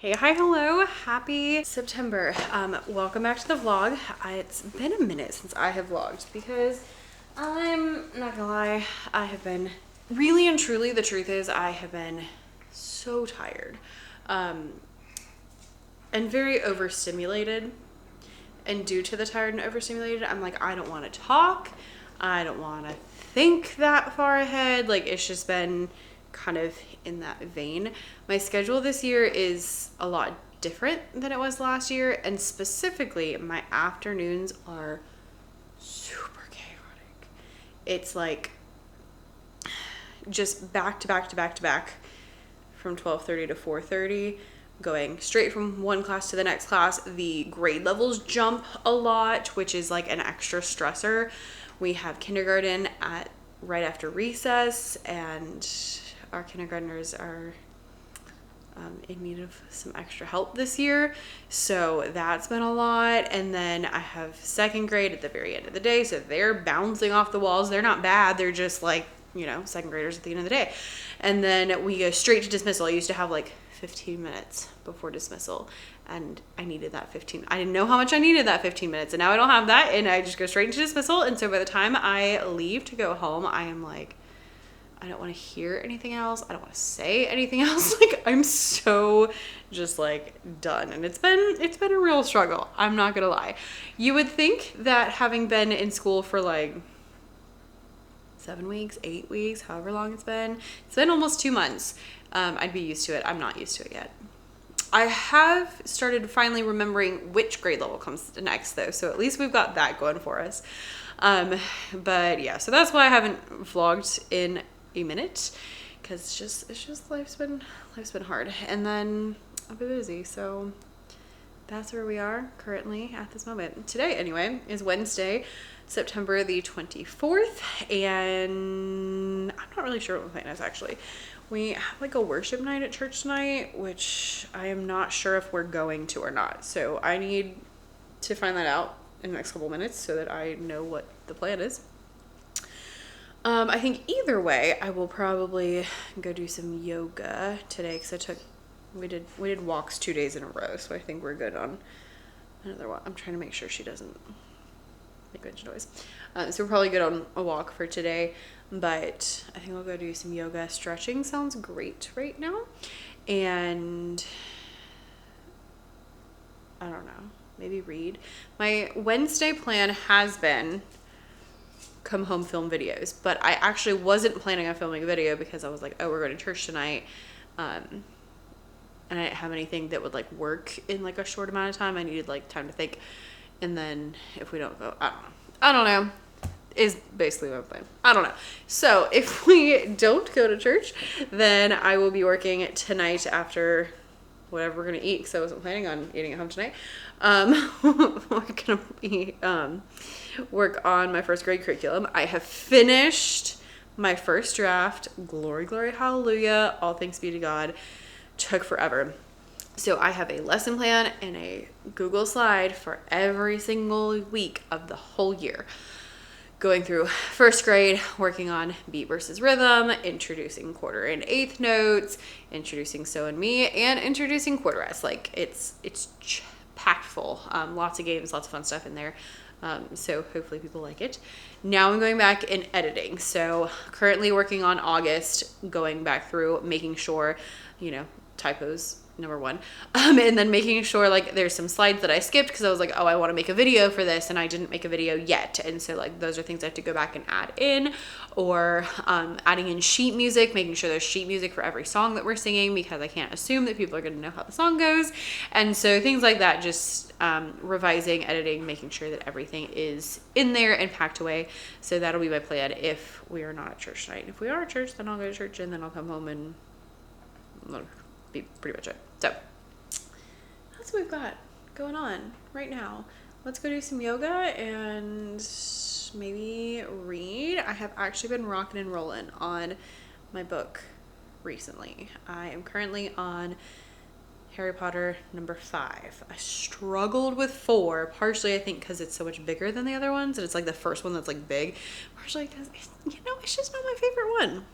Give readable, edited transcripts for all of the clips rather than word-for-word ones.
Hey, hi, hello, happy September. Welcome back to the vlog. It's been a minute since I have vlogged because I'm not gonna lie, I have been really and truly, the truth is I have been so tired and very overstimulated. And due to the tired and overstimulated, I'm like, I don't want to talk. I don't want to think that far ahead. Like, it's just been kind of in that vein. My schedule this year is a lot different than it was last year. And specifically, my afternoons are super chaotic. It's like just back to back to back to back from 12:30 to 4:30, going straight from one class to the next class. The grade levels jump a lot, which is like an extra stressor. We have kindergarten at right after recess, and our kindergartners are in need of some extra help this year, so that's been a lot. And then I have second grade at the very end of the day, so they're bouncing off the walls. They're not bad, they're just like, you know, second graders at the end of the day. And then we go straight to dismissal. I used to have like 15 minutes before dismissal, and I needed that 15. I didn't know how much I needed that 15 minutes, and now I don't have that, and I just go straight into dismissal. And so by the time I leave to go home, I am like, I don't want to hear anything else. I don't want to say anything else. Like, I'm so just like done. And it's been a real struggle. I'm not gonna lie. You would think that having been in school for like 7 weeks, 8 weeks, however long it's been almost 2 months, I'd be used to it. I'm not used to it yet. I have started finally remembering which grade level comes next though, so at least we've got that going for us. But yeah, so that's why I haven't vlogged in a minute, because it's just life's been hard, and then I've been busy, so that's where we are currently at this moment. Today anyway is Wednesday, September the 24th, and I'm not really sure what my plan is actually. We have like a worship night at church tonight, which I am not sure if we're going to or not, so I need to find that out in the next couple minutes so that I know what the plan is. I think either way, I will probably go do some yoga today, because we did walks 2 days in a row, so I think we're good on another one. I'm trying to make sure she doesn't make a bunch of noise. So we're probably good on a walk for today, but I think I'll go do some yoga. Stretching sounds great right now, and I don't know, maybe read. My Wednesday plan has been come home, film videos, but I actually wasn't planning on filming a video because I was like, oh, we're going to church tonight, and I didn't have anything that would like work in like a short amount of time. I needed like time to think, and then if we don't go, I don't know is basically my plan. I don't know. So if we don't go to church, then I will be working tonight after whatever we're gonna eat, because I wasn't planning on eating at home tonight. We're gonna be work on my first grade curriculum. I have finished my first draft. Glory, glory, hallelujah. All thanks be to God. Took forever. So I have a lesson plan and a Google slide for every single week of the whole year. Going through first grade, working on beat versus rhythm, introducing quarter and eighth notes, introducing so and me, and introducing quarter rest. Like, it's packed full. Lots of games, lots of fun stuff in there. So hopefully people like it. Now I'm going back and editing. So currently working on August, going back through, making sure, you know, typos, number one, and then making sure like there's some slides that I skipped because I was like, oh, I want to make a video for this, and I didn't make a video yet. And so like those are things I have to go back and add in, or adding in sheet music, making sure there's sheet music for every song that we're singing, because I can't assume that people are going to know how the song goes. And so things like that, just revising, editing, making sure that everything is in there and packed away. So that'll be my plan if we are not at church tonight. If we are at church, then I'll go to church, and then I'll come home, and that'll be pretty much it. So that's what we've got going on right now. Let's go do some yoga and maybe read. I have actually been rocking and rolling on my book recently. I am currently on Harry Potter number 5. I struggled with 4, partially I think because it's so much bigger than the other ones, and it's like the first one that's like big, partially because it's just not my favorite one.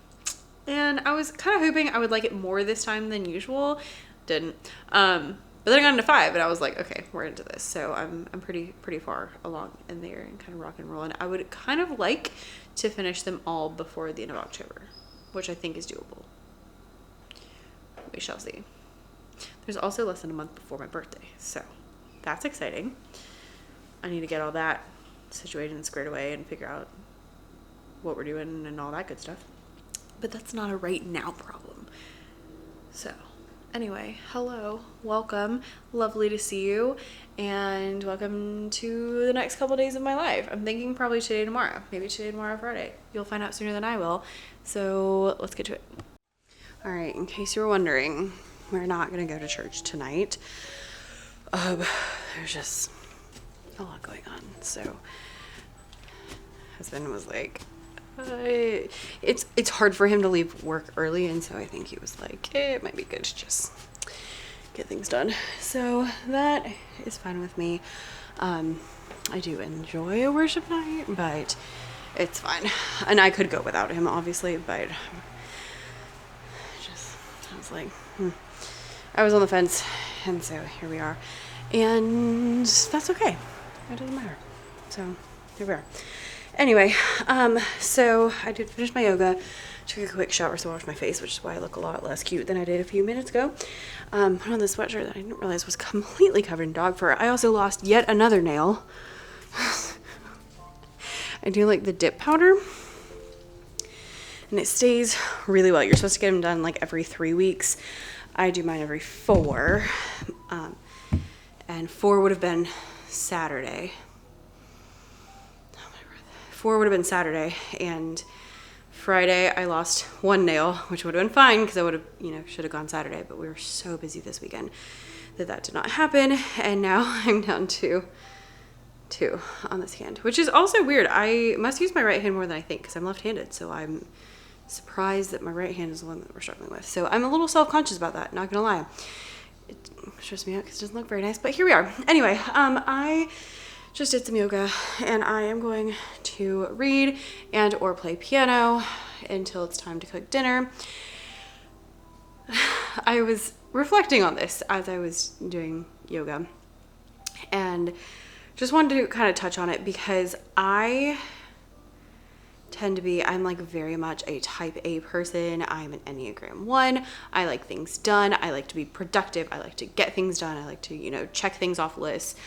And I was kind of hoping I would like it more this time than usual, didn't. But then I got into 5 and I was like, okay, we're into this. So I'm pretty far along in there and kind of rock and roll. And I would kind of like to finish them all before the end of October, which I think is doable. We shall see. There's also less than a month before my birthday, so that's exciting. I need to get all that situated and squared away and figure out what we're doing and all that good stuff. But that's not a right now problem. So anyway, hello, welcome, lovely to see you, and welcome to the next couple days of my life. I'm thinking probably today, tomorrow, maybe today, tomorrow, Friday. You'll find out sooner than I will. So let's get to it. All right, in case you were wondering, we're not gonna go to church tonight. There's just a lot going on. So husband was like, it's hard for him to leave work early, and so I think he was like, it might be good to just get things done. So that is fine with me. I do enjoy a worship night, but it's fine. And I could go without him, obviously, but I was like, I was on the fence, and so here we are. And that's okay. It doesn't matter. So here we are. Anyway, so I did finish my yoga, took a quick shower, so I washed my face, which is why I look a lot less cute than I did a few minutes ago. Put on this sweatshirt that I didn't realize was completely covered in dog fur. I also lost yet another nail. I do like the dip powder, and it stays really well. You're supposed to get them done like every 3 weeks. I do mine every 4, and 4 would have been Saturday. 4 would have been Saturday, and Friday I lost 1 nail, which would have been fine because I would have, should have gone Saturday, but we were so busy this weekend that did not happen, and now I'm down to 2 on this hand, which is also weird. I must use my right hand more than I think because I'm left-handed, so I'm surprised that my right hand is the one that we're struggling with. So I'm a little self-conscious about that, not gonna lie. It stresses me out because it doesn't look very nice, but here we are. Anyway, I just did some yoga, and I am going to read and or play piano until it's time to cook dinner. I was reflecting on this as I was doing yoga, and just wanted to kind of touch on it because I tend to be, I'm like very much a type A person. I'm an Enneagram 1. I like things done. I like to be productive. I like to get things done. I like to, check things off lists.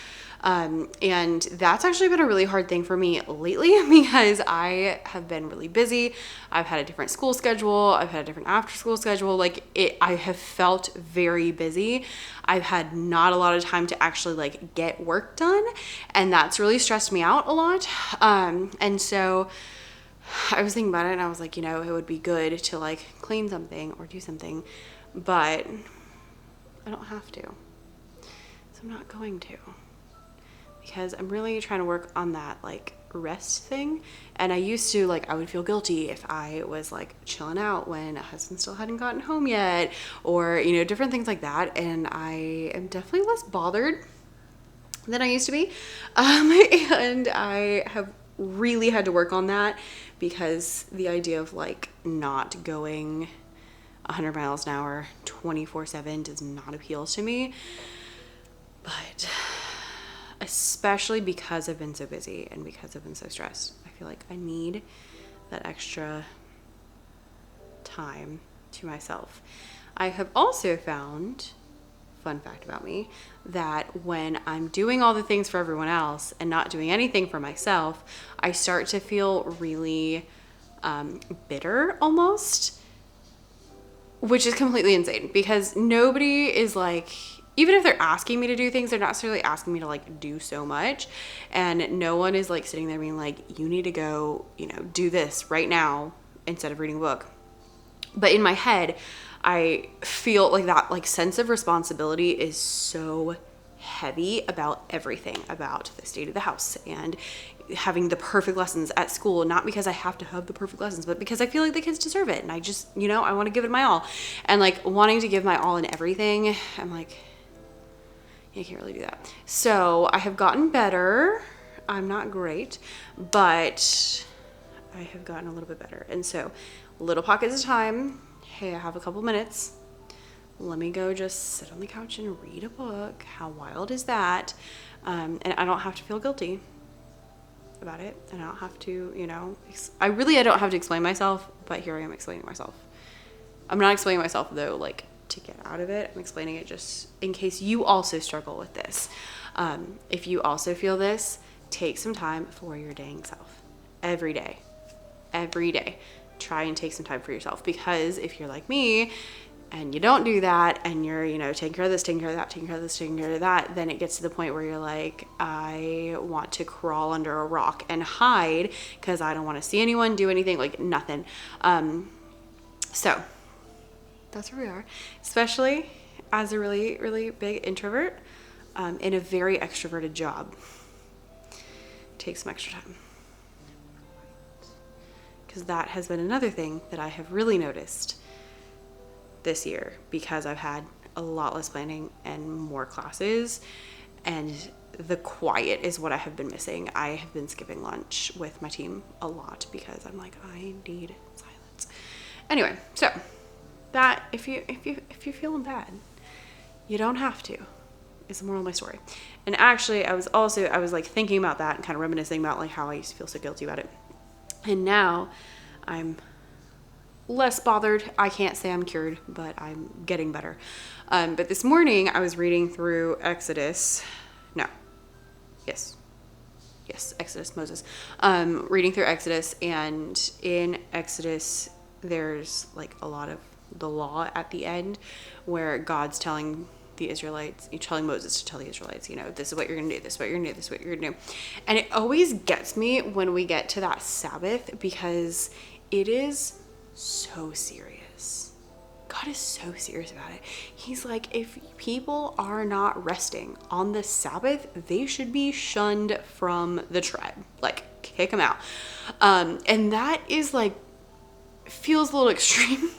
And that's actually been a really hard thing for me lately because I have been really busy. I've had a different school schedule. I've had a different after school schedule. I have felt very busy. I've had not a lot of time to actually get work done. And that's really stressed me out a lot. And so I was thinking about it, and I was like, it would be good to clean something or do something, but I don't have to. So I'm not going to. Because I'm really trying to work on that rest thing. And I used to I would feel guilty if I was chilling out when a husband still hadn't gotten home yet, or different things like that. And I am definitely less bothered than I used to be. And I have really had to work on that because the idea of not going 100 miles an hour 24/7 does not appeal to me. But especially because I've been so busy and because I've been so stressed, I feel like I need that extra time to myself. I have also found, fun fact about me, that when I'm doing all the things for everyone else and not doing anything for myself, I start to feel really bitter almost, which is completely insane because nobody is even if they're asking me to do things, they're not necessarily asking me to do so much. And no one is sitting there being you need to go, do this right now instead of reading a book. But in my head, I feel that sense of responsibility is so heavy about everything, about the state of the house and having the perfect lessons at school, not because I have to have the perfect lessons, but because I feel like the kids deserve it. And I just, I want to give it my all. And wanting to give my all in everything, I'm I can't really do that. So I have gotten better. I'm not great, but I have gotten a little bit better. And so little pockets of time. Hey, I have a couple minutes. let me go just sit on the couch and read a book. How wild is that? And I don't have to feel guilty about it. And I don't have to, I don't have to explain myself, but here I am explaining myself. I'm not explaining myself though, like to get out of it. I'm explaining it just in case you also struggle with this. If you also feel this, take some time for your dang self every day. Try and take some time for yourself, because if you're like me and you don't do that and you're, taking care of this, taking care of that, taking care of this, taking care of that, then it gets to the point where you're like, I want to crawl under a rock and hide because I don't want to see anyone do anything, like nothing. So that's where we are, especially as a really, really big introvert in a very extroverted job. Take some extra time. Because that has been another thing that I have really noticed this year, because I've had a lot less planning and more classes, and the quiet is what I have been missing. I have been skipping lunch with my team a lot because I'm like, I need silence. Anyway, so that if you're feeling bad, you don't have to, is the moral of my story. And actually I was like thinking about that and kind of reminiscing about like how I used to feel so guilty about it. And now I'm less bothered. I can't say I'm cured, but I'm getting better. But this morning I was reading through Exodus, Moses. Reading through Exodus, and in Exodus there's like a lot of the law at the end where God's telling Moses to tell the Israelites, this is what you're going to do, this is what you're going to do, this is what you're going to do. And it always gets me when we get to that Sabbath, because it is so serious. God is so serious about it. He's like, if people are not resting on the Sabbath, they should be shunned from the tribe. Like, kick them out. And that is like, feels a little extreme.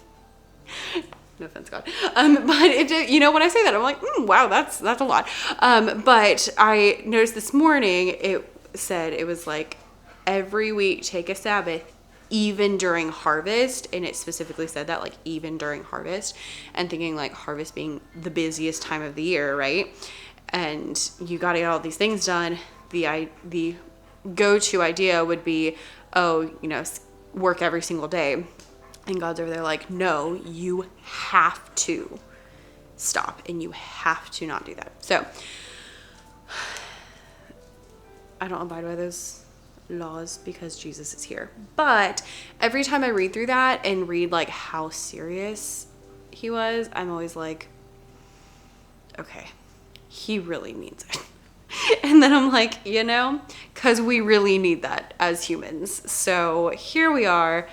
No offense, God. But it, when I say that, I'm like, wow, that's a lot. But I noticed this morning, it said, it was like, every week take a Sabbath, even during harvest. And it specifically said that, like, even during harvest, and thinking like harvest being the busiest time of the year, right? And you got to get all these things done. The go-to idea would be, work every single day. And God's over there like, no, you have to stop and you have to not do that. So I don't abide by those laws because Jesus is here. But every time I read through that and read like how serious he was, I'm always like, okay, he really means it. And then I'm like, because we really need that as humans. So here we are.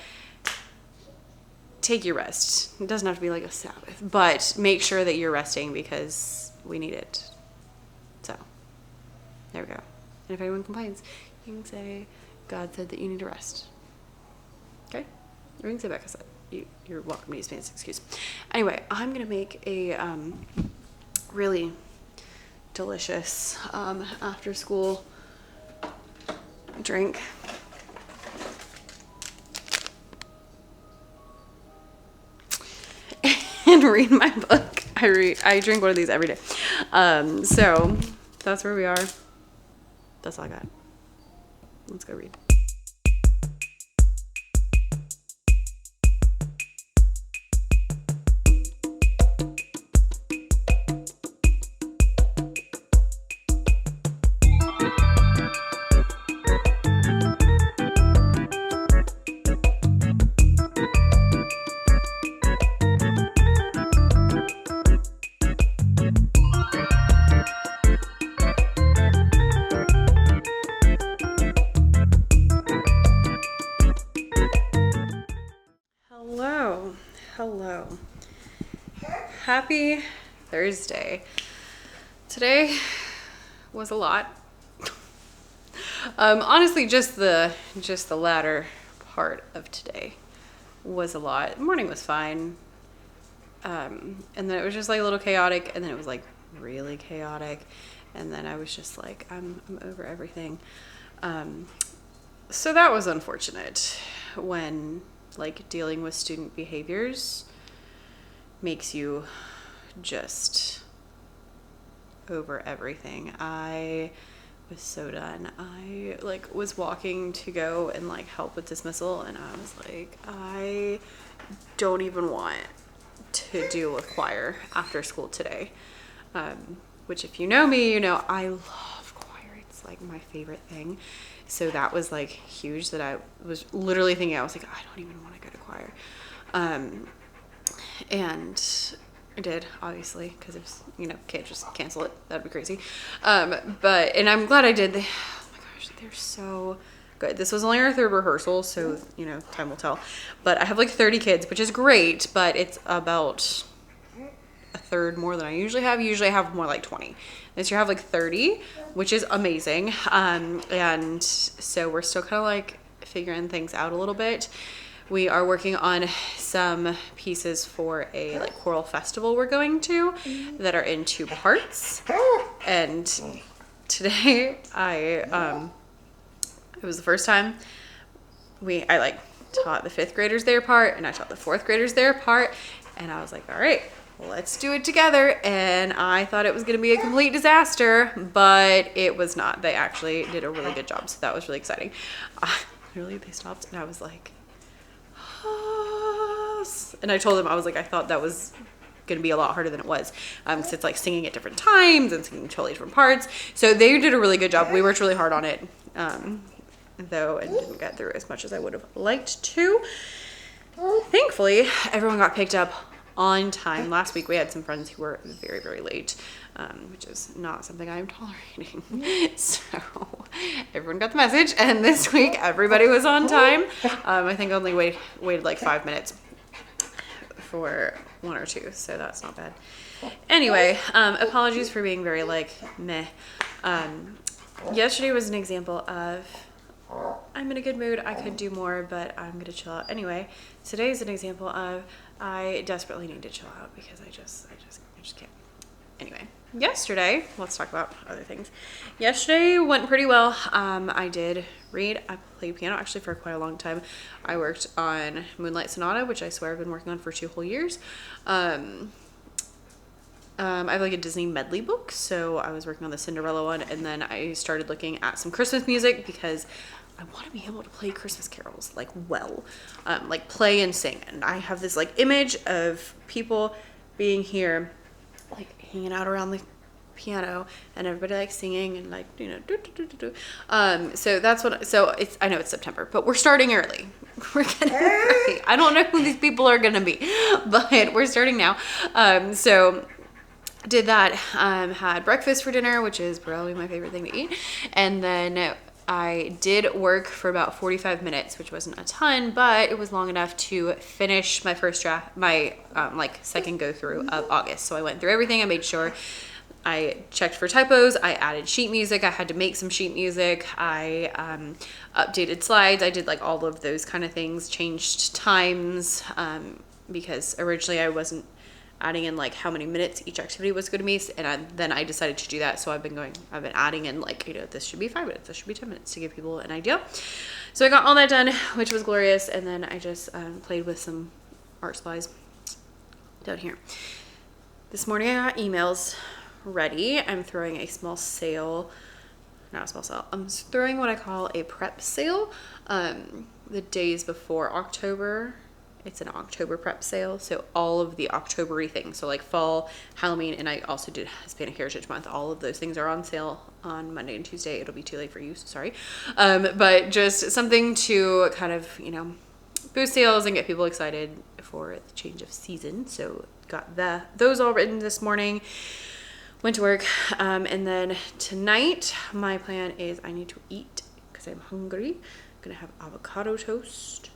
Take your rest. It doesn't have to be like a Sabbath, but make sure that you're resting because we need it. So there we go. And if anyone complains, you can say, God said that you need to rest. Okay? Or you can say Becca said. You're welcome to use me as an excuse. Anyway, I'm going to make a really delicious after school drink. And read my book. I drink one of these every day. So that's where we are. That's all I got. Let's go read. Hello. Happy Thursday. Today was a lot. Honestly, just the latter part of today was a lot. The morning was fine. And then it was just like a little chaotic, and then it was like really chaotic, and then I was just like, I'm over everything. So that was unfortunate when like dealing with student behaviors makes you just over everything. I was so done. I like was walking to go and like help with dismissal, and I was like, I don't even want to do a choir after school today. Which if you know me, you know I love choir. It's like my favorite thing. So that was like huge, that I was literally thinking, I was like, I don't even want to go to choir. And I did, obviously, because it was, you know, can't just cancel it. That'd be crazy. And I'm glad I did. Oh my gosh, they're so good. This was only our third rehearsal, so, you know, time will tell. But I have like 30 kids, which is great, but it's about a third more than I usually have. Usually I have more like 20. This year I have like 30, which is amazing. And so we're still kind of like figuring things out a little bit. We are working on some pieces for a like choral festival we're going to that are in 2 parts. And today it was the first time I like taught the 5th graders their part, and I taught the 4th graders their part, and I was like, all right, let's do it together. And I thought it was going to be a complete disaster, but it was not. They actually did a really good job, so that was really exciting. Literally, they stopped, and I was like, and I told them, I was like, I thought that was gonna be a lot harder than it was, because it's like singing at different times and singing totally different parts. So they did a really good job. We worked really hard on it, though, and didn't get through as much as I would have liked to. Thankfully, everyone got picked up on time. Last week we had some friends who were very, very late, which is not something I'm tolerating. So everyone got the message, and this week everybody was on time. I think I only waited like 5 minutes for 1 or 2, so that's not bad. Anyway, apologies for being very like meh. Yesterday was an example of I'm in a good mood, I could do more, but I'm gonna chill out anyway. Today's an example of I desperately need to chill out because I just can't. Anyway, yesterday, let's talk about other things. Yesterday went pretty well. I did read. I played piano actually for quite a long time. I worked on Moonlight Sonata, which I swear I've been working on for 2 whole years. I have like a Disney medley book, so I was working on the Cinderella one, and then I started looking at some Christmas music because I want to be able to play Christmas carols like well, like play and sing. And I have this like image of people being here, like hanging out around the piano and everybody like singing and like, you know, so that's what, so it's, I know it's September, but we're starting early. We're getting early. I don't know who these people are going to be, but we're starting now. So did that, had breakfast for dinner, which is probably my favorite thing to eat. And then I did work for about 45 minutes, which wasn't a ton, but it was long enough to finish my first draft, my like second go through of August. So I went through everything. I made sure I checked for typos. I added sheet music. I had to make some sheet music. I updated slides. I did like all of those kind of things, changed times, because originally I wasn't adding in like how many minutes each activity was going to be, and then I decided to do that. So I've been adding in like, you know, this should be 5 minutes, this should be 10 minutes to give people an idea. So I got all that done, which was glorious. And then I just played with some art supplies down here. This morning I got emails ready. I'm throwing a small sale, not a small sale, I'm throwing what I call a prep sale the days before October. It's an October prep sale, so all of the October-y things, so like fall, Halloween, and I also did Hispanic Heritage Month. All of those things are on sale on Monday and Tuesday. It'll be too late for you, so sorry. But just something to kind of, you know, boost sales and get people excited for the change of season. So got those all written this morning. Went to work, and then tonight my plan is I need to eat because I'm hungry. I'm gonna have avocado toast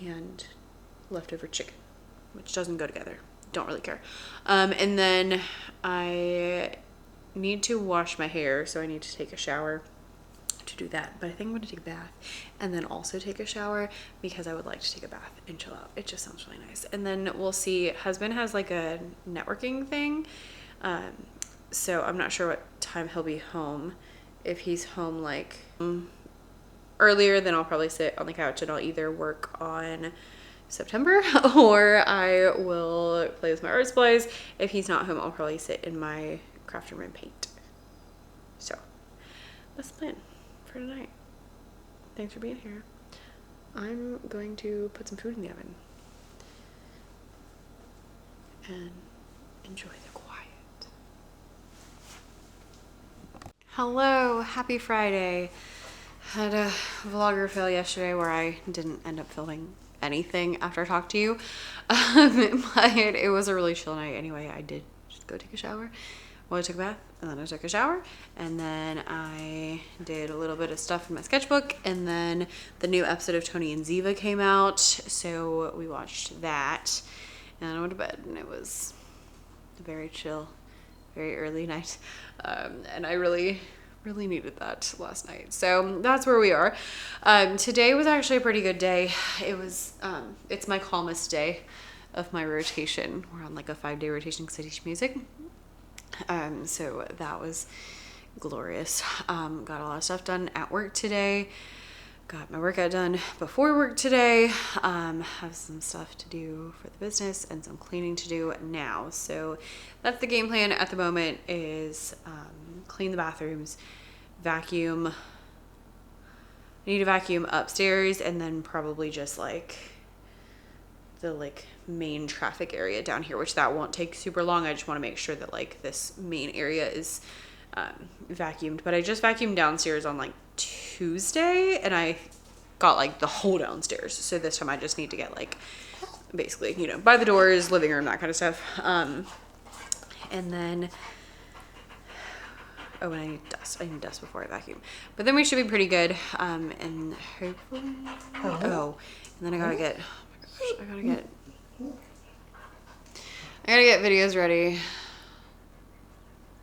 and leftover chicken, which doesn't go together. Don't really care. And then I need to wash my hair, so I need to take a shower to do that. But I think I'm gonna take a bath and then also take a shower because I would like to take a bath and chill out. It just sounds really nice. And then we'll see. Husband has like a networking thing, so I'm not sure what time he'll be home. If he's home like earlier, then I'll probably sit on the couch and I'll either work on September, or I will play with my art supplies. If he's not home, I'll probably sit in my craft room and paint. So that's the plan for tonight. Thanks for being here. I'm going to put some food in the oven and enjoy the quiet. Hello, happy Friday. Had a vlogger fail yesterday where I didn't end up filming anything after I talked to you. But it was a really chill night anyway. I did just go take a shower. Well, I took a bath and then I took a shower and then I did a little bit of stuff in my sketchbook, and then the new episode of Tony and Ziva came out, so we watched that and I went to bed, and it was a very chill, very early night, and I really needed that last night. So that's where we are. Today was actually a pretty good day. It was it's my calmest day of my rotation. We're on like a 5-day rotation because I teach music. So that was glorious. Got a lot of stuff done at work today. Got my workout done before work today. Have some stuff to do for the business and some cleaning to do now. So that's the game plan at the moment, is clean the bathrooms, vacuum. I need to vacuum upstairs, and then probably just like the main traffic area down here, which that won't take super long. I just want to make sure that like this main area is vacuumed. But I just vacuumed downstairs on like Tuesday, and I got like the whole downstairs. So this time I just need to get like basically, you know, by the doors, living room, that kind of stuff. And then oh, and I need dust. I need dust before I vacuum. But then we should be pretty good. And hopefully, and then I gotta get, oh my gosh, I gotta get videos ready.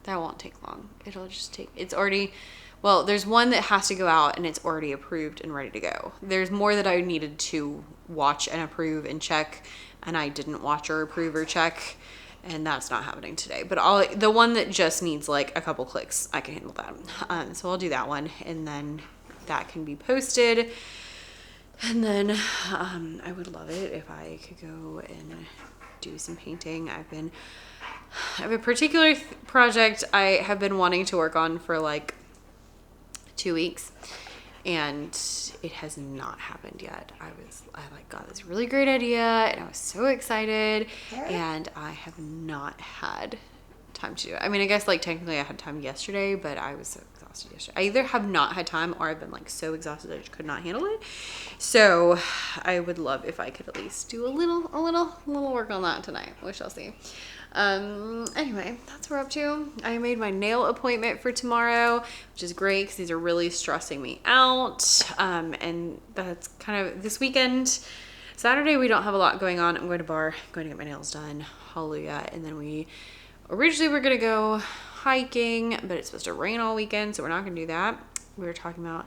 That won't take long. It'll just take, it's already, well, there's one that has to go out and it's already approved and ready to go. There's more that I needed to watch and approve and check, and I didn't watch or approve or check, and that's not happening today. But the one that just needs like a couple clicks, I can handle that. So I'll do that one, and then that can be posted. And then I would love it if I could go and do some painting. I have a particular project I have been wanting to work on for like 2 weeks, and it has not happened yet. I got this really great idea and I was so excited, and I have not had time to do it. I mean, I guess like technically I had time yesterday, but I was so exhausted yesterday. I either have not had time or I've been like so exhausted I just could not handle it. So I would love if I could at least do a little work on that tonight. We shall see. Anyway, that's what we're up to. I made my nail appointment for tomorrow, which is great because these are really stressing me out. And that's kind of this weekend. Saturday, we don't have a lot going on. I'm going to bar, going to get my nails done. Hallelujah. And then we originally were going to go hiking, but it's supposed to rain all weekend, so we're not going to do that. We were talking about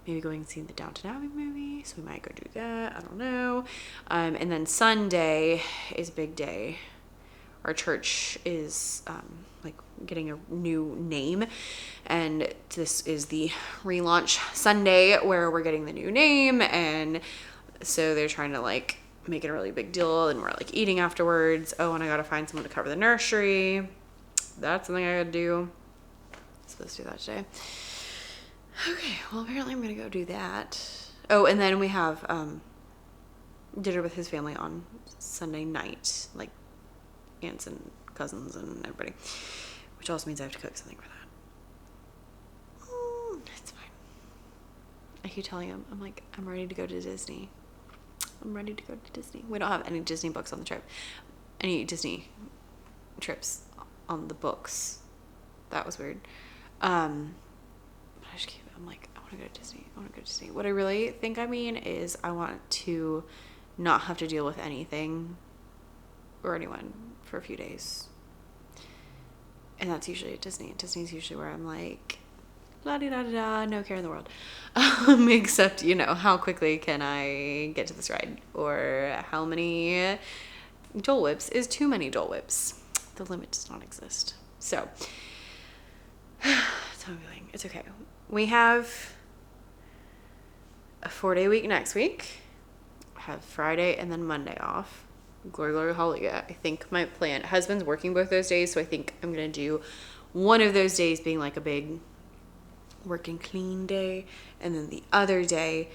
maybe going and seeing the Downton Abbey movie, so we might go do that. I don't know. And then Sunday is a big day. Our church is like getting a new name, and this is the relaunch Sunday where we're getting the new name, and so they're trying to like make it a really big deal, and we're like eating afterwards. Oh, and I gotta find someone to cover the nursery. That's something I gotta do. I'm supposed to do that today. Okay, well apparently I'm gonna go do that. Oh, and then we have dinner with his family on Sunday night, like aunts and cousins and everybody, which also means I have to cook something for that. It's fine. I keep telling him, I'm like, I'm ready to go to Disney. I'm ready to go to Disney. We don't have any Disney books on the trip. Any Disney trips on the books. That was weird. I'm like, I want to go to Disney. I want to go to Disney. What I really think I mean is I want to not have to deal with anything or anyone for a few days. And that's usually at Disney. Disney's usually where I'm like, la-di-da-da-da, no care in the world. Except, you know, how quickly can I get to this ride? Or how many Dole Whips is too many Dole Whips? The limit does not exist. So, that's how I'm feeling. It's okay. We have a 4-day week next week. have Friday and then Monday off. Glory, glory, hallelujah. I think my plan, husband's working both those days, so I think I'm going to do one of those days being like a big working clean day, and then the other day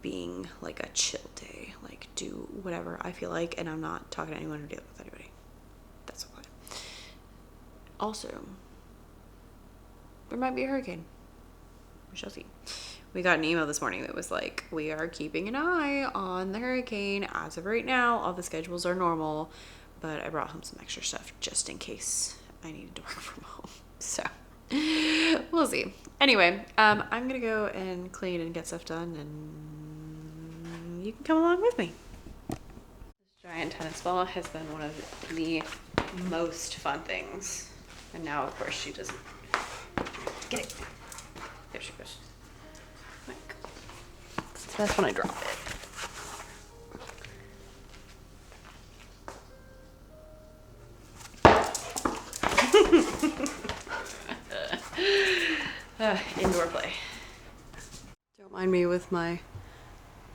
being like a chill day, like do whatever I feel like, and I'm not talking to anyone or dealing with anybody. That's the plan. Also, there might be a hurricane. We shall see. We got an email this morning that was like, we are keeping an eye on the hurricane. As of right now, all the schedules are normal, but I brought home some extra stuff just in case I needed to work from home. So we'll see. Anyway, I'm going to go and clean and get stuff done, and you can come along with me. This giant tennis ball has been one of the most fun things. And now, of course, she doesn't get it. There she goes. Like, it's the best when I drop it. Indoor play. Don't mind me with my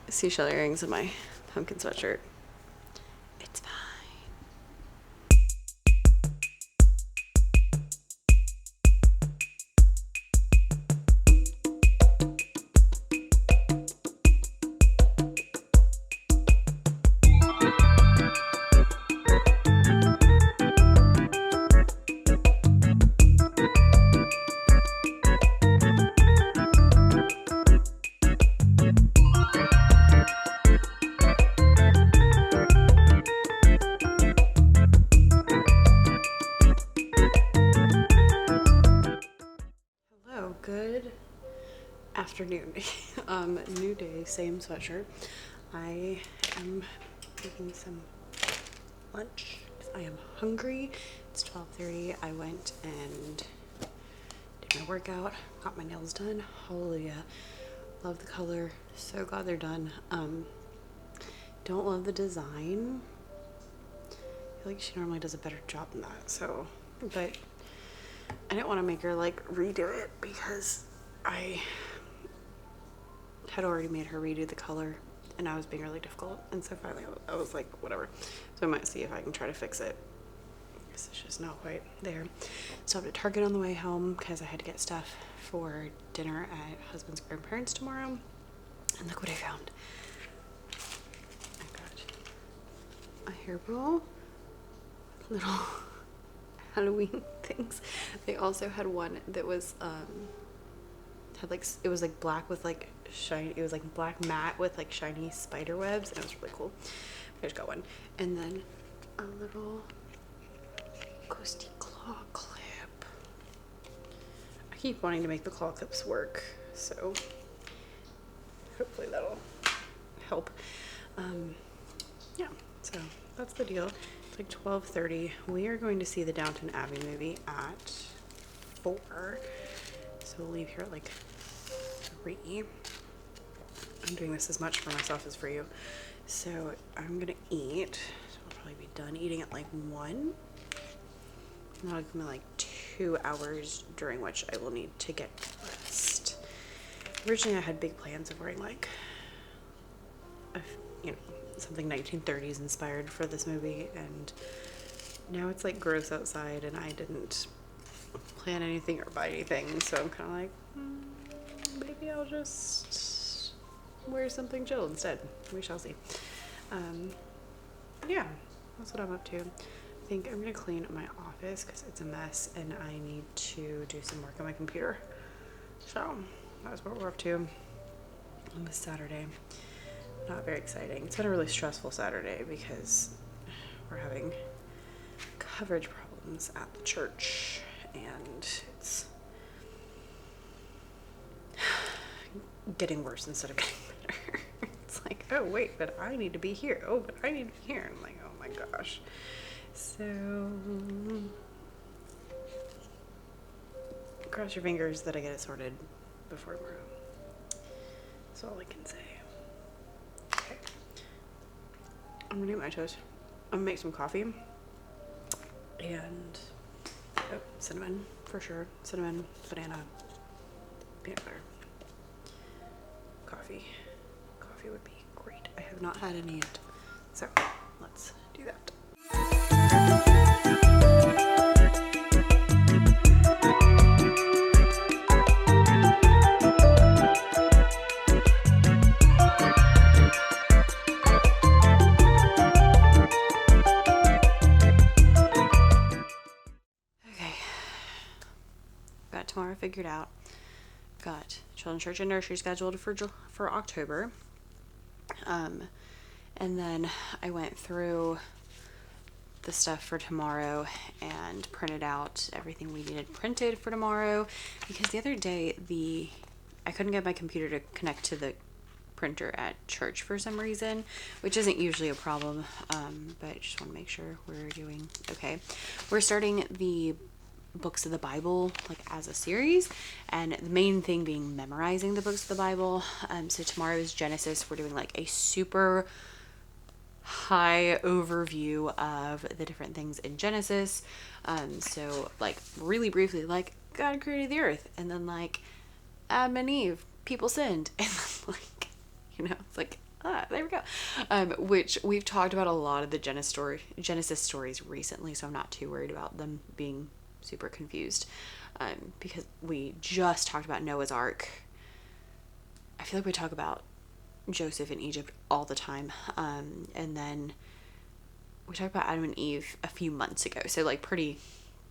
seashell earrings and my pumpkin sweatshirt. It's fine. Good afternoon. New day, same sweatshirt. I am making some lunch because I am hungry. It's 12:30. I went and did my workout, got my nails done. Hallelujah. Love the color. So glad they're done. Don't love the design. I feel like she normally does a better job than that. So, but I didn't want to make her like redo it because I had already made her redo the color and I was being really difficult, and so finally I was like, whatever. So I might see if I can try to fix it because it's just not quite there. So I'm at Target on the way home because I had to get stuff for dinner at husband's grandparents tomorrow, and look what I found. I got a hairball, little Halloween things. They also had one that was had like, it was like black with like shiny, it was like black matte with like shiny spider webs, and it was really cool. I just got one. And then a little ghosty claw clip. I keep wanting to make the claw clips work, so hopefully that'll help. Yeah, so that's the deal. It's like 12:30. We are going to see the Downton Abbey movie at 4. So we'll leave here at like 3. I'm doing this as much for myself as for you. So I'm gonna eat. So I'll probably be done eating at like 1. And that'll give me like 2 hours during which I will need to get dressed. Originally I had big plans of wearing like something 1930s inspired for this movie, and now it's like gross outside and I didn't plan anything or buy anything, so I'm kind of like, maybe I'll just wear something chill instead. We shall see. Yeah, that's what I'm up to. I think I'm gonna clean my office because it's a mess and I need to do some work on my computer. So that's what we're up to on this Saturday. Not very exciting. It's been a really stressful Saturday because we're having coverage problems at the church, and it's getting worse instead of getting better. It's like, oh wait, but I need to be here. Oh, but I need to be here. And I'm like, oh my gosh. So cross your fingers that I get it sorted before tomorrow. That's all I can say. Okay. I'm gonna eat my toast. I'm gonna make some coffee. And cinnamon for sure. Cinnamon, banana, peanut butter. Coffee would be great. I have not had any yet. So let's do that. Okay, got tomorrow figured out. Got children's church and nursery scheduled for October. And then I went through the stuff for tomorrow and printed out everything we needed printed for tomorrow, because the other day I couldn't get my computer to connect to the printer at church for some reason, which isn't usually a problem, but I just want to make sure we're doing okay. We're starting the books of the Bible like as a series, and the main thing being memorizing the books of the Bible. So tomorrow is Genesis. We're doing like a super high overview of the different things in Genesis. So like really briefly, like God created the earth, and then like Adam and Eve, people sinned, and then like, you know, it's like, there we go. Which we've talked about a lot of the Genesis stories recently, so I'm not too worried about them being super confused, because we just talked about Noah's Ark. I feel like we talk about Joseph in Egypt all the time, and then we talked about Adam and Eve a few months ago, so like pretty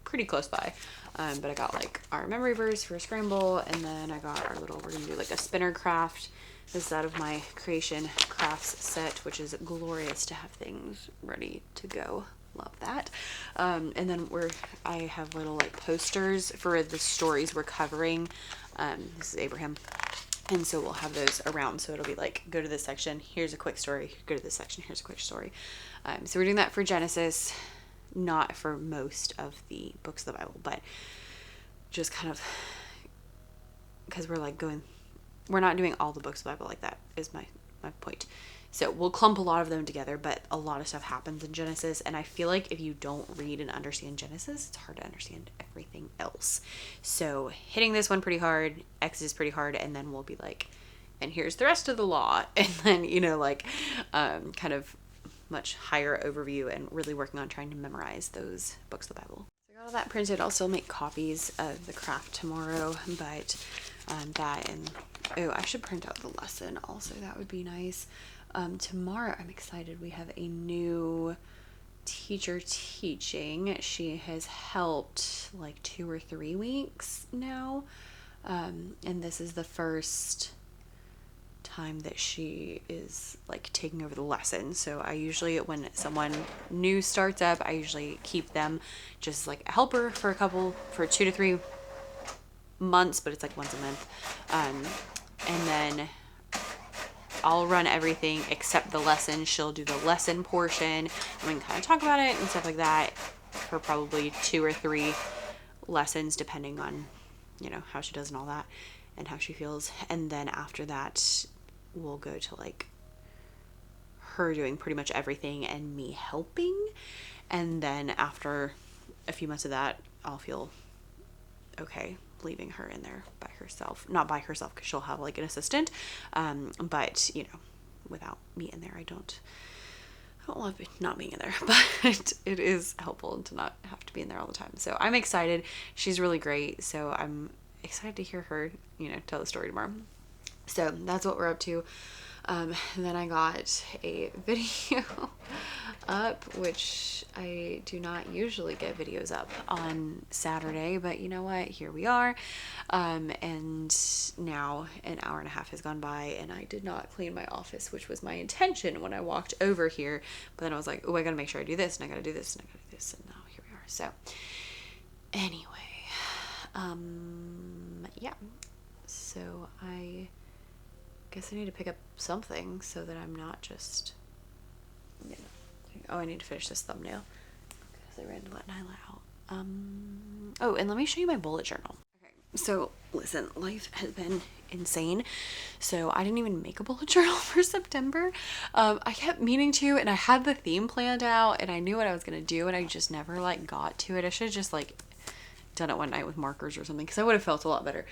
close by. But I got like our memory verse for a scramble, and then I got our little, we're gonna do like a spinner craft. This is out of my creation crafts set, which is glorious to have things ready to go. Love that. And then I have little like posters for the stories we're covering. This is Abraham. And so we'll have those around. So it'll be like, go to this section, here's a quick story. Go to this section, here's a quick story. So we're doing that for Genesis, not for most of the books of the Bible, but just kind of because we're not doing all the books of the Bible like that is my point. So we'll clump a lot of them together, but a lot of stuff happens in Genesis, and I feel like if you don't read and understand Genesis, it's hard to understand everything else. So hitting this one pretty hard, Exodus pretty hard, and then we'll be like, and here's the rest of the law, and then, you know, like kind of much higher overview, and really working on trying to memorize those books of the Bible. So I got all that printed. I'll still make copies of the craft tomorrow, but that, and I should print out the lesson also. That would be nice. Tomorrow I'm excited. We have a new teacher teaching. She has helped like 2 or 3 weeks now. And this is the first time that she is like taking over the lesson. So I usually, when someone new starts up, I usually keep them just like a helper for 2 to 3 months, but it's like once a month. And then I'll run everything except the lesson. She'll do the lesson portion, and we can kind of talk about it and stuff like that for probably 2 or 3 lessons, depending on, you know, how she does and all that and how she feels. And then after that, we'll go to like her doing pretty much everything and me helping. And then after a few months of that, I'll feel okay leaving her in there by herself. Not by herself, because she'll have like an assistant, but you know, without me in there, I don't love not being in there, but it is helpful to not have to be in there all the time. So I'm excited. She's really great, so I'm excited to hear her, you know, tell the story tomorrow. So that's what we're up to. Then I got a video up, which I do not usually get videos up on Saturday, but you know what? Here we are. And now an hour and a half has gone by, and I did not clean my office, which was my intention when I walked over here. But then I was like, oh, I gotta make sure I do this, and I gotta do this, and I gotta do this, and now here we are. So anyway, yeah. So I guess I need to pick up something so that I'm not just, you know, oh, I need to finish this thumbnail because I ran to let Nyla out. Oh, and let me show you my bullet journal. Okay, so listen, life has been insane. So I didn't even make a bullet journal for September. I kept meaning to, and I had the theme planned out, and I knew what I was gonna do, and I just never like got to it. I should have just like done it one night with markers or something, because I would have felt a lot better.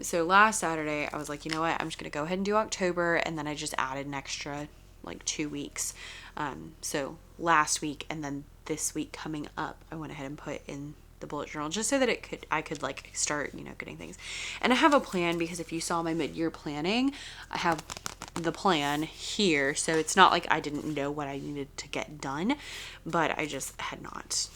So last Saturday I was like, you know what, I'm just gonna go ahead and do October, and then I just added an extra like 2 weeks. So last week and then this week coming up, I went ahead and put in the bullet journal just so that I could like start, getting things. And I have a plan, because if you saw my mid-year planning, I have the plan here. So it's not like I didn't know what I needed to get done, but I just had not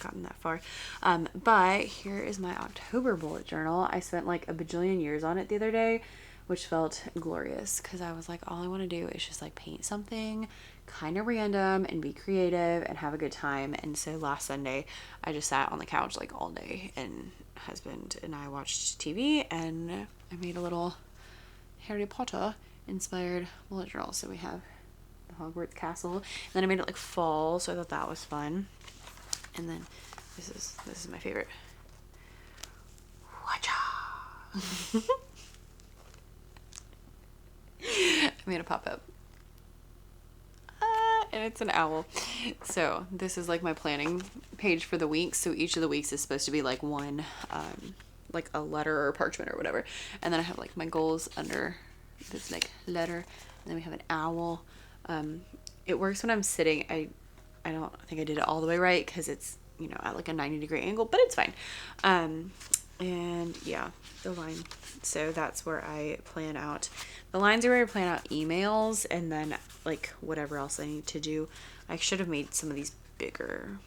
gotten that far. But here is my October bullet journal. I spent like a bajillion years on it the other day, which felt glorious, because I was like, all I want to do is just like paint something kind of random and be creative and have a good time. And so last Sunday I just sat on the couch like all day, and husband and I watched TV, and I made a little Harry Potter inspired bullet journal. So we have the Hogwarts castle, and then I made it like fall, so I thought that was fun. And then this is my favorite. Watcha. I made a pop-up. And it's an owl. So this is like my planning page for the week. So each of the weeks is supposed to be like one, like a letter or parchment or whatever. And then I have like my goals under this like letter. And then we have an owl. It works when I'm sitting. I don't think I did it all the way right, because it's, at like a 90-degree angle, but it's fine. And yeah, the line. So that's where I plan out. The lines are where I plan out emails, and then like whatever else I need to do. I should have made some of these bigger,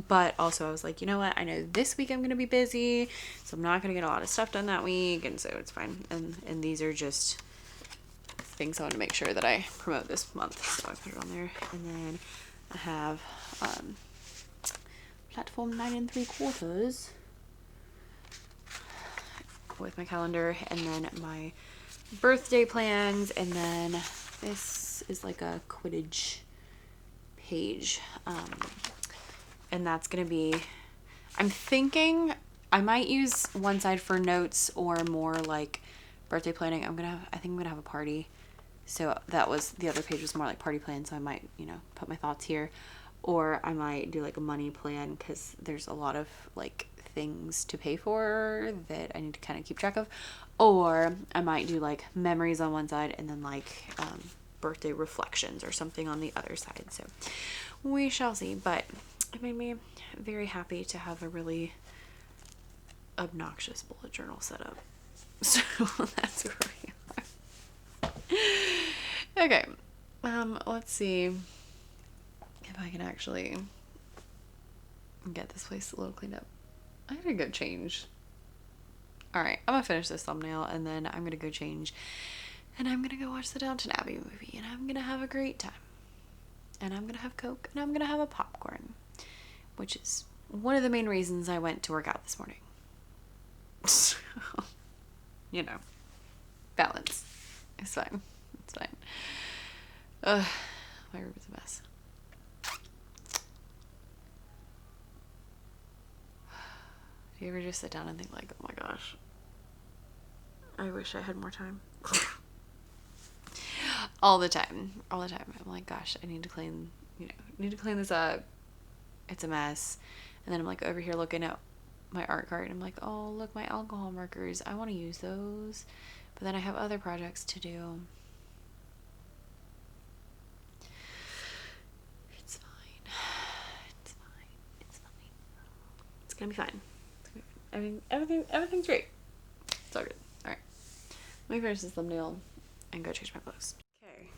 but also I was like, you know what? I know this week I'm going to be busy, so I'm not going to get a lot of stuff done that week. And so it's fine. And these are just things I want to make sure that I promote this month. So I put it on there. And then I have, platform 9 3/4 with my calendar, and then my birthday plans, and then this is like a Quidditch page, and that's gonna be, I'm thinking I might use one side for notes or more like birthday planning. I think I'm gonna have a party, so that was, the other page was more like party plan, so I might put my thoughts here, or I might do like a money plan, because there's a lot of like things to pay for that I need to kind of keep track of. Or I might do like memories on one side, and then like birthday reflections or something on the other side. So we shall see. But it made me very happy to have a really obnoxious bullet journal set up. So that's where we are. Okay. Let's see if I can actually get this place a little cleaned up. I gotta go change. Alright, I'm gonna finish this thumbnail, and then I'm gonna go change, and I'm gonna go watch the Downton Abbey movie, and I'm gonna have a great time. And I'm gonna have Coke, and I'm gonna have a popcorn, which is one of the main reasons I went to work out this morning. So, balance. It's fine. It's fine. My room is a mess. Do you ever just sit down and think like, oh my gosh, I wish I had more time? All the time. I'm like, gosh, I need to clean this up. It's a mess. And then I'm like over here looking at my art card, and I'm like, oh, look, my alcohol markers. I want to use those. But then I have other projects to do. It's fine. It's fine. It's gonna be fine. I mean, everything's great. It's all good. Alright. Let me finish this thumbnail and go change my clothes. Okay.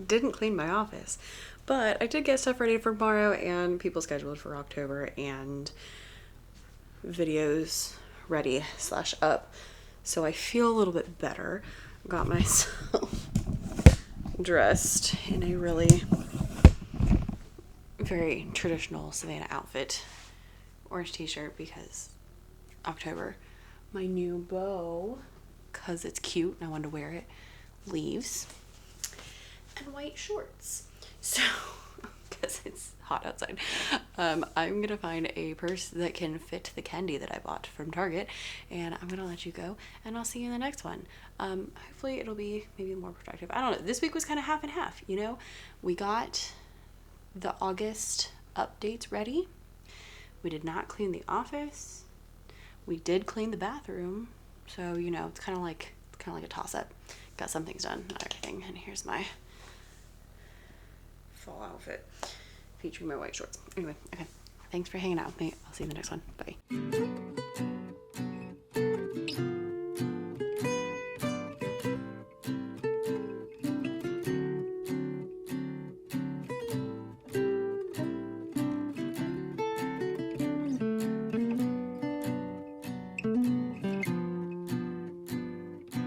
Didn't clean my office, but I did get stuff ready for tomorrow, and people scheduled for October, and videos ready / up. So I feel a little bit better. Got myself dressed in a really very traditional Savannah outfit. Orange t-shirt, because October. My new bow, because it's cute and I wanted to wear it, leaves. And white shorts. So, because it's hot outside. I'm going to find a purse that can fit the candy that I bought from Target. And I'm going to let you go. And I'll see you in the next one. Hopefully it'll be maybe more productive. I don't know. This week was kind of half and half, We got the August updates ready. We did not clean the office. We did clean the bathroom. So, it's kind of like a toss-up. Got some things done, not everything. And here's my fall outfit featuring my white shorts. Anyway, okay. Thanks for hanging out with me. I'll see you in the next one. Bye.